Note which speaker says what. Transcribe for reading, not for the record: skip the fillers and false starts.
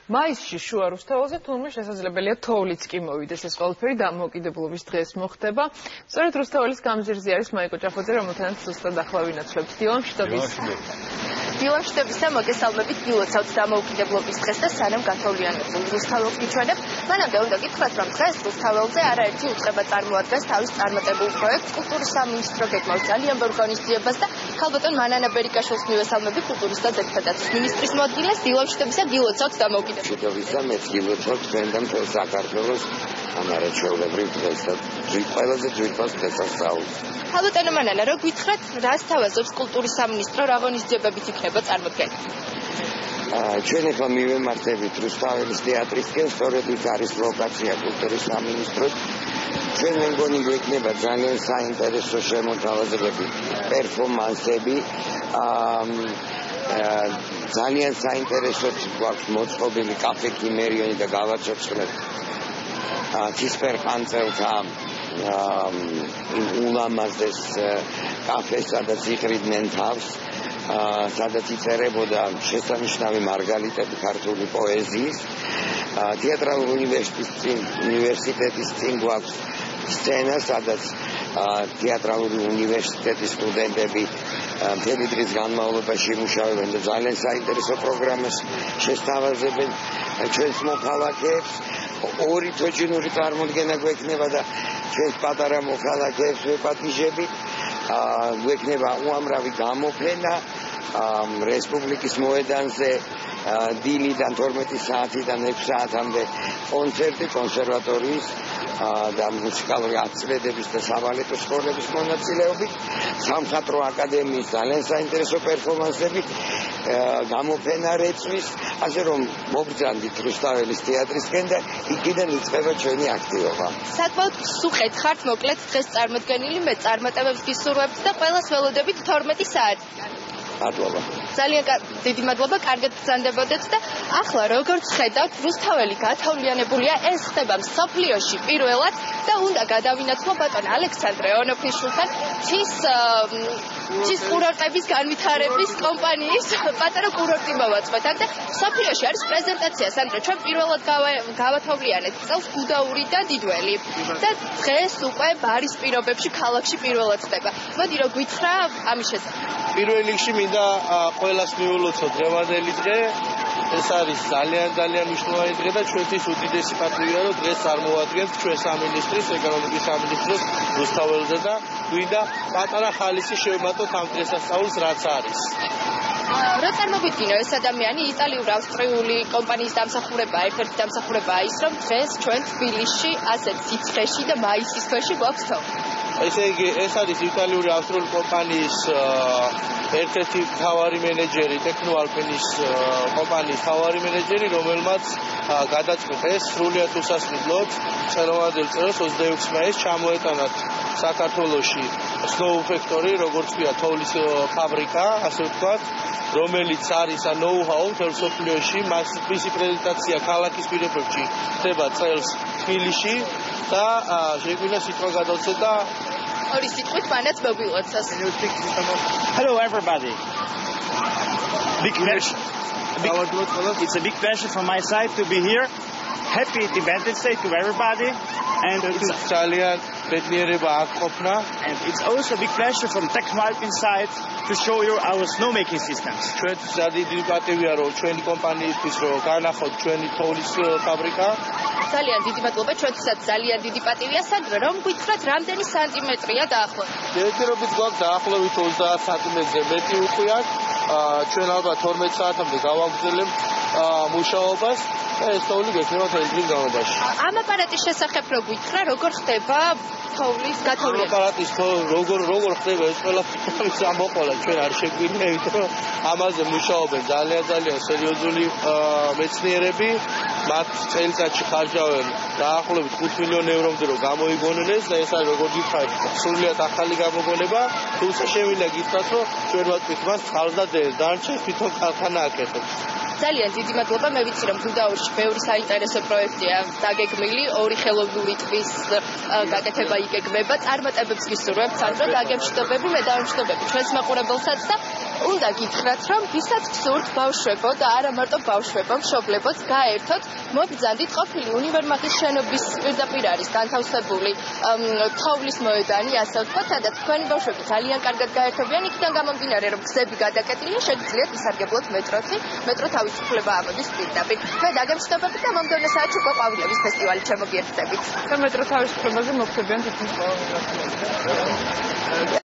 Speaker 1: მაისში შუა რუსთაველზე თურმე შესაძლებელია თოვლიც კი მოვიდეს. ეს ყველაფერი დამოუკიდებლობის დღეს მოხდება. სწორედ რუსთაველის გამზირზე არის მაიკო ჭაფოძე, რომელთანაც ზუსტად ახლა ვინაცვლებთ.
Speaker 2: დილამშვიდობის და მოგესალმებით. გილოცავთ დამოუკიდებლობის დღეს და სანამ გათოვლიანებულ რუსთაველს გიჩვენებ, მანამდე უნდა გითხრათ, რომ დღეს რუსთაველზე არაერთი უწყება წარმოადგენს თავის წარმატებულ პროექტს. კულტურის სამინისტრო გეკმავს ძალიან ბევრ ღონისძიებას და ქალბატონ მანანა ბერიკაშვილს მივესალმები, კულტურის და ძეგლთა მინისტრის მოადგილეს. დილამშვიდობის და გილოცავთ დამოუკიდებლობის.
Speaker 3: მეც გილოცავთ თქვენ და მთელ საქართველოს ამარაჩვეულებრივ დღესა ყველაზე ძვირფას დღესასწაულს.
Speaker 2: ქალბატონო მანანა, რო გითხრათ, რას თავაზობს კულტურის სამინისტრო, რა ღონისძიებებით იქნება წარმოდგენილი?
Speaker 3: ჩვენ ახლა მივემართებით რუსთაველის თეატრისკენ, სწორედ იქ არის ლოკაცია კულტურის სამინისტროს. ჩვენ მეგონი გვექნება ძალიან საინტერესო შემოთავაზებები, პერფორმანსები, ძალიან საინტერესო გვაქვს მოწყობილი კაფე ქიმერიონი და გავაცოცხლებ ცისფერ ყანწელთა ულამაზეს კაფეს, სადაც იხრიდნენ თავს, სადაც იწერებოდა შესანიშნავი მარგალიტები ქართული პოეზიის. თეატრალურ უნივერსიტეტის წინ გვაქვს სცენა, სადაც თეატრალური უნივერსიტეტის სტუდენტები მთელი დღის განმავლობაში იმუშავებენ და ძალიან საინტერესო პროგრამას შესთავაზებენ ჩვენს მოქალაქეებს. ორი თოჯინური წარმოდგენა გვექნება და ჩვენს პატარა მოქალაქეებს ვეპატიჟებით. გვექნება უამრავი გამოფენა რესპუბლიკის მოედანზე დილიდან 12 საათიდან 6 საათამდე კონცერტი კონსერვატორიის და მუსიკალური აწმედების და საბალეტო სკოლების მონაწილეობით, სამხატვრო აკადემიის ძალიან საინტერესო პერფორმანსები, გამოფენა რეწვის, ასე რომ მოგძანდით რუსთაველის თეატრისკენ და იქიდან იწყება ჩვენი აქტივობა.
Speaker 2: საკმაოდ სუხეთ ხართ, მოკლედ დღეს წარმოდგენილი, მე წარმატებებს გისურვებთ და ყველას ველოდებით 12 საათი.
Speaker 3: მადლობა.
Speaker 2: ძალიან დიდი მადლობა, კარგად ბრძანდებოდეთ და ახლა როგორც ხედავთ, რუსთაველი გათოვლიანებულია, ეს ხდება მსოფლიოში პირველად და უნდა გადავინაცვლო ბატონ ალექსანდრე ონოფრიშვილთან ცის კურორტების განვითარების კომპანიის პატარა კურორტი მოვაწყვეთ და მსოფლიოში არის პრეზენტაცია, სანდრო, ჩვენ პირველად გავათოვლიანეთ წელს გუდაური და დიდველი და დღეს უკვე ბარის პირობებში ქალაქში პირველად ხდება. მოდი რომ გითხრა ამის შესახებ.
Speaker 4: პირველ რიგში მინდა ყველას მიულოცო დღევანდელი დღე. ეს არის ძალიან მნიშვნელოვანი დღე და ჩვენთვის უდიდესი პატივია, რომ დღეს წარმოადგენთ ჩვენ სამინისტრის, ეკონომიკის სამინისტროს რუსთაველზე და გვინდა პატარა ხალისი შევმატოთ ამ დღესასწაულს, რაც არის.
Speaker 2: რა წარმოგვიდგინა ეს ადამიანი იტალიურ-ავსტრიული კომპანიის დამსახურება, ერთ-ერთი დამსახურებაა ის, რომ დღეს ჩვენ თბილისში ასეთ სიცხეში და მაისის ქვეში გვაქვს თოვლი.
Speaker 4: ესე იგი, ეს არის იტალიური ავსტრიული კომპანიის ერთ-ერთი მთავარი მენეჯერი, ტექნოალპინის კომპანიის მთავარი მენეჯერი, რომელმაც გადაწყვიტა ეს სრულიად უსასყიდლოდ ხელოვანებელ წელს 26 მაისს ჩამოეტანათ საქართველოში Snow Factory, როგორც ქვია, თოვლის ფაბრიკა, ასე ვთქვათ, რომელიც არის know-how მთელ მსოფლიოში. მისი პრეზენტაცია ქალაქის პირობებში ხდება წელს თბილისში და შეგვიძლია სიტყვა გადავცეთ და
Speaker 2: ორი სიტყვით მანაც მოგვილოცოს.
Speaker 5: Hello everybody. It's a big pleasure from my side to be here. Happy Independence Day to everybody. And
Speaker 4: ძალიან ბედნიერება აქ ყოფნა.
Speaker 5: And it's also a big pleasure from Technoalpin side to show you our snowmaking systems.
Speaker 4: ჩვენთვის დიდი პატივია, რომ ჩვენი კომპანიისთვის რომ განახოთ ჩვენი თოვლის ფაბრიკა.
Speaker 2: ძალიან დიდი მადლობა, ჩვენთვისაც ძალიან დიდი პატივია. სანდრო, რომ გითხრათ, რამდენი სანტიმეტრია დაახლოებით?
Speaker 4: ჯერჯერობით გვაქვს დაახლოებით 30 სანტიმეტრზე მეტი უხვიათ. ჩვენ ალბათ 12 საათამდე გავაგრძელებთ მუშაობას და ეს თოვლი გექნება თელი დღის განმავლობაში.
Speaker 2: ამ აპარატის შესახებ რო გითხრა, როგორ ხდება თოვლის გათოვლება?
Speaker 4: აპარატის როგორ ხდება ეს ყველაფერი ამოყოლა ჩვენ არ შეგვიძლია, იმიტომ ამაზე მუშაობენ ძალიან სერიოზული მეცნიერები. მათ წელიწადში ხარჯავენ დაახლოებით 5 მილიონ ევრომდე რომ გამოიგონეს და ეს არის როგორ გითხარით, სრულიად ახალი გამოგონება. თუმცა შემიძლია გითხრათ, რომ ჩვენ ვატყვით მას ხალხს და დარჩეს თვითონ ქარხანა აკეთებს.
Speaker 2: ძალიან დიდი მადლობა, მე ვიცი რომ გუდაურში ბევრი საინტერესო პროექტია დაგეგმილი, ორი ხელოვნური ტბის გაკეთება იგეგმება, წარმატებებს გისურვებთ, სანდრო, გაგემშვიდობები, მე დავემშვიდობები ჩვენს მაყურებელსაც და უნდა გითხრათ, რომ ვისაც გსურთ ბავშვებო და არა მარტო ბავშვებო, მშობლებოც გაერთოთ, მობრძანდით ყოფილი უნივერმაღის შენობის პირდაპირ არის განთავსებული თოვლის მოედანი, ასე ვთქვათ, სადაც თქვენი ბავშვები ძალიან კარგად გაერთობიან, იქიდან გამომდინარე, რომ გზები გადაკეტილია, შეგიძლიათ ისარგებლოთ მეტროთი, მეტრო თავისუფლება ამოდის პირდაპირ. მე დაგემშვიდობებით და მომდევნო საათში უკვე ყვავილების ფესტივალით შემოგიერთდებით.
Speaker 1: და მეტრო თავისუფლებაზე მოხდებიან თითქმის ყველა მიმართულებით.